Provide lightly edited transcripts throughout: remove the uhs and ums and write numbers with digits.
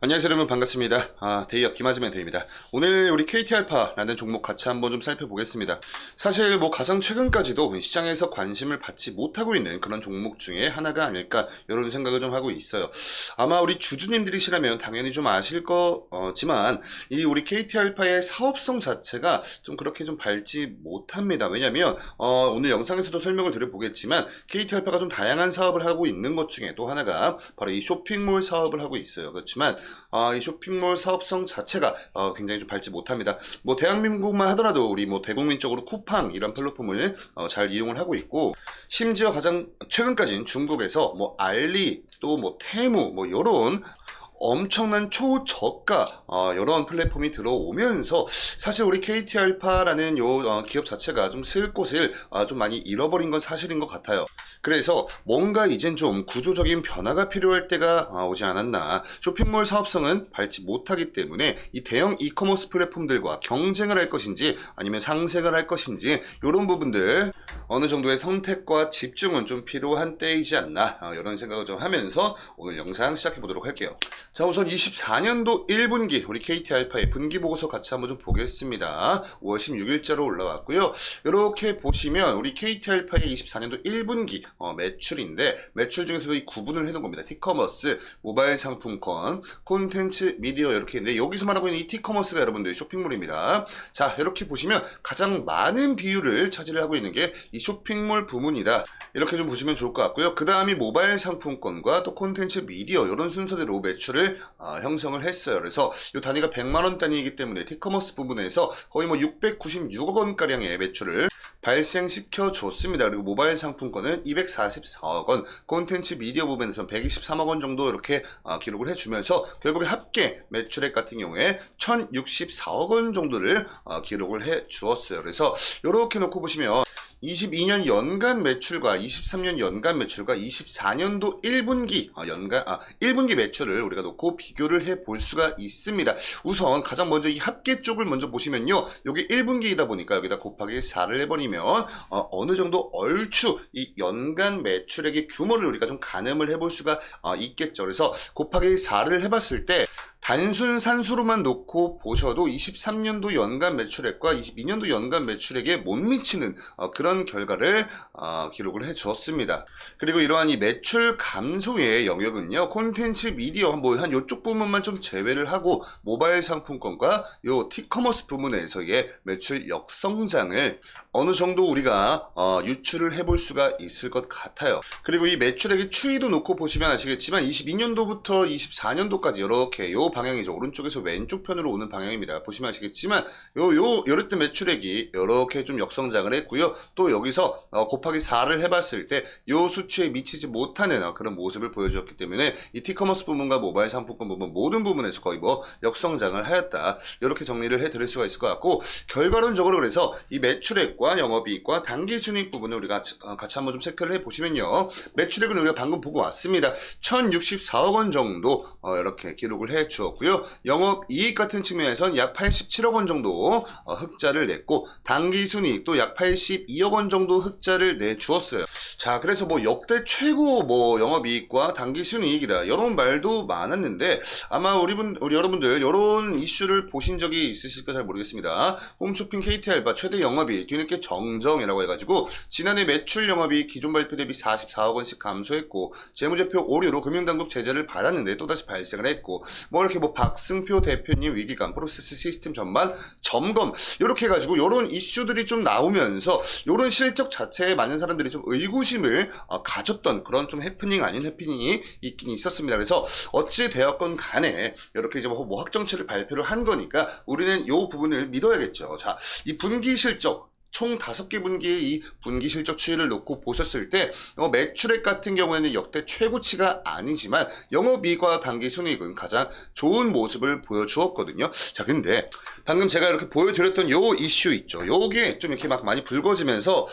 안녕하세요 여러분, 반갑습니다. 데이업 김하지맨 데이입니다. 오늘 우리 KT알파라는 종목 같이 한번 좀 살펴보겠습니다. 사실 가장 최근까지도 시장에서 관심을 받지 못하고 있는 그런 종목 중에 하나가 아닐까 이런 생각을 좀 하고 있어요. 아마 우리 주주님들이시라면 당연히 좀 아실 거지만 이 우리 KT알파의 사업성 자체가 좀 그렇게 좀 밝지 못합니다. 왜냐면 오늘 영상에서도 설명을 드려보겠지만 KT알파가 좀 다양한 사업을 하고 있는 것 중에 또 하나가 바로 이 쇼핑몰 사업을 하고 있어요. 그렇지만 이 쇼핑몰 사업성 자체가 굉장히 좀 밝지 못합니다. 대한민국만 하더라도 우리 대국민적으로 쿠팡 이런 플랫폼을 잘 이용을 하고 있고, 심지어 가장 최근까지는 중국에서 알리 또 테무 요런 엄청난 초저가 이런 플랫폼이 들어오면서 사실 우리 KT알파라는 기업 자체가 좀 슬곳을 좀 많이 잃어버린 건 사실인 것 같아요. 그래서 뭔가 이젠 좀 구조적인 변화가 필요할 때가 오지 않았나. 쇼핑몰 사업성은 밟지 못하기 때문에 이 대형 이커머스 플랫폼들과 경쟁을 할 것인지 아니면 상생을 할 것인지 이런 부분들 어느 정도의 선택과 집중은 좀 필요한 때이지 않나, 이런 생각을 좀 하면서 오늘 영상 시작해 보도록 할게요. 자, 우선 24년도 1분기 우리 KT알파의 분기보고서 같이 한번 좀 보겠습니다. 5월 16일자로 올라왔고요. 이렇게 보시면 우리 KT알파의 24년도 1분기 매출인데, 매출 중에서도 이 구분을 해놓은 겁니다. 티커머스, 모바일 상품권, 콘텐츠, 미디어 이렇게 있는데, 여기서 말하고 있는 이 티커머스가 여러분들 쇼핑몰입니다. 자, 이렇게 보시면 가장 많은 비율을 차지를 하고 있는 게 이 쇼핑몰 부문이다, 이렇게 좀 보시면 좋을 것 같고요. 그 다음이 모바일 상품권과 또 콘텐츠, 미디어 이런 순서대로 매출을 형성을 했어요. 그래서 이 단위가 100만원 단위이기 때문에 티커머스 부분에서 거의 696억 원가량의 매출을 발생시켜 줬습니다. 그리고 모바일 상품권은 244억 원, 콘텐츠 미디어 부분에서는 123억 원 정도 이렇게 기록을 해주면서 결국에 합계 매출액 같은 경우에 1064억 원 정도를 기록을 해 주었어요. 그래서 이렇게 놓고 보시면 22년 연간 매출과 23년 연간 매출과 24년도 1분기 1분기 매출을 우리가 놓고 비교를 해 볼 수가 있습니다. 우선 가장 먼저 이 합계 쪽을 먼저 보시면요, 여기 1분기이다 보니까 여기다 곱하기 4를 해버리면 어느 정도 얼추 이 연간 매출액의 규모를 우리가 좀 가늠을 해볼 수가 있겠죠. 그래서 곱하기 4를 해봤을 때 단순 산수로만 놓고 보셔도 23년도 연간 매출액과 22년도 연간 매출액에 못 미치는 그런 결과를 기록을 해 주었습니다. 그리고 이러한 이 매출 감소의 영역은요, 콘텐츠 미디어 한 요쪽 부분만 좀 제외를 하고 모바일 상품권과 요 티커머스 부문에서의 매출 역성장을 어느 정도 우리가 유출을 해볼 수가 있을 것 같아요. 그리고 이 매출액의 추이도 놓고 보시면 아시겠지만 22년도부터 24년도까지 이렇게 요 방향이죠. 오른쪽에서 왼쪽 편으로 오는 방향입니다. 보시면 아시겠지만 요럴 때 매출액이 이렇게 좀 역성장을 했고요. 또 여기서 곱하기 4를 해봤을 때 요 수치에 미치지 못하는 그런 모습을 보여주었기 때문에 이 티커머스 부분과 모바일 상품권 부분 모든 부분에서 거의 역성장을 하였다, 이렇게 정리를 해드릴 수가 있을 것 같고, 결과론적으로 그래서 이 매출액과 영업이익과 당기순이익 부분을 우리가 같이 한번 좀 체크를 해보시면요, 매출액은 우리가 방금 보고 왔습니다. 1064억 원 정도 이렇게 기록을 해 주었고요. 영업이익 같은 측면에서는 약 87억 원 정도 흑자를 냈고, 당기순이익도 약 82억 원 정도 흑자를 내 주었어요. 자, 그래서 역대 최고 영업이익과 당기순이익이다, 이런 말도 많았는데 아마 우리 여러분들 이런 이슈를 보신 적이 있으실까 잘 모르겠습니다. 홈쇼핑 KT알파 최대 영업이익 뒤늦게 정정이라고 해가지고 지난해 매출 영업이익 기존 발표 대비 44억 원씩 감소했고, 재무제표 오류로 금융당국 제재를 받았는데 또다시 발생을 했고, 이렇게 박승표 대표님 위기감, 프로세스 시스템 전반 점검, 이렇게 해가지고 이런 이슈들이 좀 나오면서 이런 실적 자체에 많은 사람들이 좀 의구심을 가졌던 그런 좀 해프닝 아닌 해프닝이 있긴 있었습니다. 그래서 어찌 되었건 간에 이렇게 이제 확정치를 발표를 한 거니까 우리는 이 부분을 믿어야겠죠. 자, 이 분기 실적 총 5개 분기의 이 분기 실적 추이를 놓고 보셨을 때 매출액 같은 경우에는 역대 최고치가 아니지만 영업이익과 당기순이익은 가장 좋은 모습을 보여주었거든요. 자, 근데 방금 제가 이렇게 보여드렸던 요 이슈 있죠. 요게 좀 이렇게 많이 불거지면서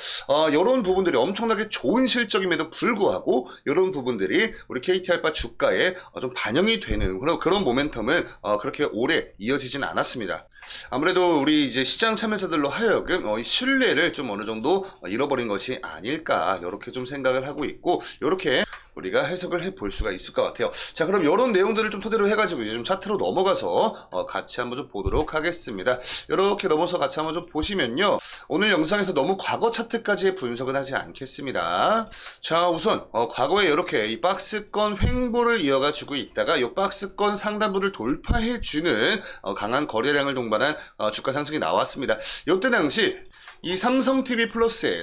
이런 부분들이 엄청나게 좋은 실적임에도 불구하고 이런 부분들이 우리 KT알파 주가에 좀 반영이 되는 그런 모멘텀은 그렇게 오래 이어지진 않았습니다. 아무래도 우리 이제 시장 참여자들로 하여금 이 신뢰를 좀 어느 정도 잃어버린 것이 아닐까, 이렇게 좀 생각을 하고 있고, 이렇게 우리가 해석을 해볼 수가 있을 것 같아요. 자, 그럼 이런 내용들을 좀 토대로 해가지고 이제 좀 차트로 넘어가서 같이 한번 좀 보도록 하겠습니다. 이렇게 넘어서 같이 한번 좀 보시면요. 오늘 영상에서 너무 과거 차트까지의 분석은 하지 않겠습니다. 자, 우선 과거에 이렇게 이 박스권 횡보를 이어가지고 있다가 이 박스권 상단부를 돌파해주는 강한 거래량을 동반한 주가 상승이 나왔습니다. 이때 당시 이 삼성TV 플러스에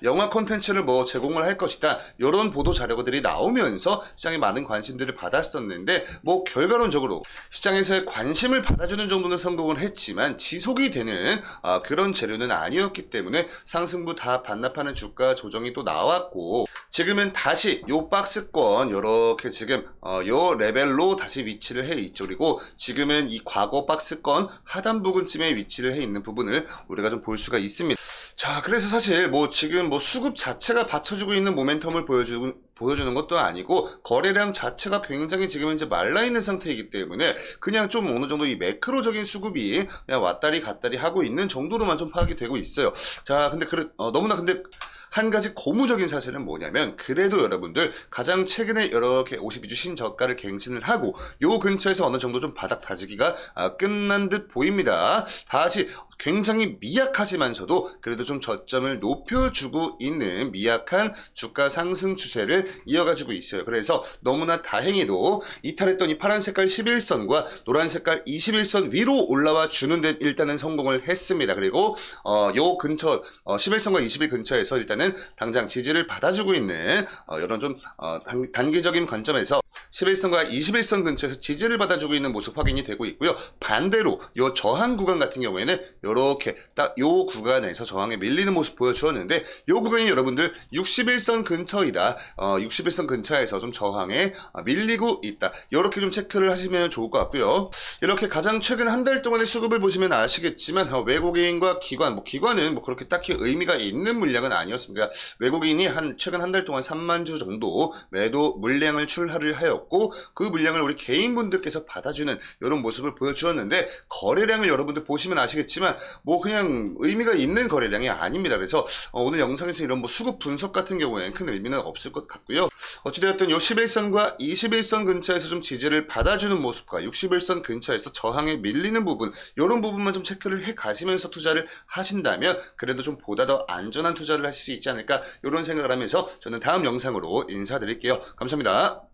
영화 콘텐츠를 뭐 제공을 할 것이다, 이런 보도 자료들이 나오면서 시장에 많은 관심들을 받았었는데, 뭐 결과론적으로 시장에서의 관심을 받아주는 정도는 성공을 했지만 지속이 되는 그런 재료는 아니었기 때문에 상승부 다 반납하는 주가 조정이 또 나왔고, 지금은 다시 요 박스권 이렇게 지금 요 레벨로 다시 위치를 해 있죠. 그리고 지금은 이 과거 박스권 하단 부근쯤에 위치를 해 있는 부분을 우리가 좀 볼 수가 있습니다. 자, 그래서 사실 뭐 지금 뭐 수급 자체가 받쳐주고 있는 모멘텀을 보여주는 것도 아니고, 거래량 자체가 굉장히 지금 이제 말라있는 상태이기 때문에 그냥 좀 어느 정도 이 매크로적인 수급이 그냥 왔다리 갔다리 하고 있는 정도로만 좀 파악이 되고 있어요. 자, 근데 너무나 근데 한 가지 고무적인 사실은 뭐냐면, 그래도 여러분들 가장 최근에 이렇게 52주 신저가를 갱신을 하고 요 근처에서 어느 정도 좀 바닥 다지기가 끝난 듯 보입니다. 다시 굉장히 미약하지만서도 그래도 좀 저점을 높여주고 있는 미약한 주가 상승 추세를 이어가지고 있어요. 그래서 너무나 다행히도 이탈했던 이 파란 색깔 11선과 노란 색깔 21선 위로 올라와 주는 데 일단은 성공을 했습니다. 그리고 요 근처 11선과 21 근처에서 일단은 당장 지지를 받아주고 있는 이런 좀 단기적인 관점에서 11선과 21선 근처에서 지지를 받아주고 있는 모습 확인이 되고 있고요. 반대로 요 저항 구간 같은 경우에는 이렇게 딱 요 구간에서 저항에 밀리는 모습 보여주었는데, 요 구간이 여러분들 61선 근처이다, 61선 근처에서 좀 저항에 밀리고 있다, 이렇게 좀 체크를 하시면 좋을 것 같고요. 이렇게 가장 최근 한 달 동안의 수급을 보시면 아시겠지만 외국인과 기관, 기관은 뭐 그렇게 딱히 의미가 있는 물량은 아니었습니다. 외국인이 최근 한 달 동안 3만 주 정도 매도 물량을 출하를 하였고, 그 물량을 우리 개인분들께서 받아주는 이런 모습을 보여주었는데, 거래량을 여러분들 보시면 아시겠지만 뭐 그냥 의미가 있는 거래량이 아닙니다. 그래서 오늘 영상에서 이런 뭐 수급 분석 같은 경우에는 큰 의미는 없을 것 같고요. 어찌되었든 요 11선과 21선 근처에서 좀 지지를 받아주는 모습과 61선 근처에서 저항에 밀리는 부분, 이런 부분만 좀 체크를 해 가시면서 투자를 하신다면 그래도 좀 보다 더 안전한 투자를 하실 수 있지 않을까, 이런 생각을 하면서 저는 다음 영상으로 인사드릴게요. 감사합니다.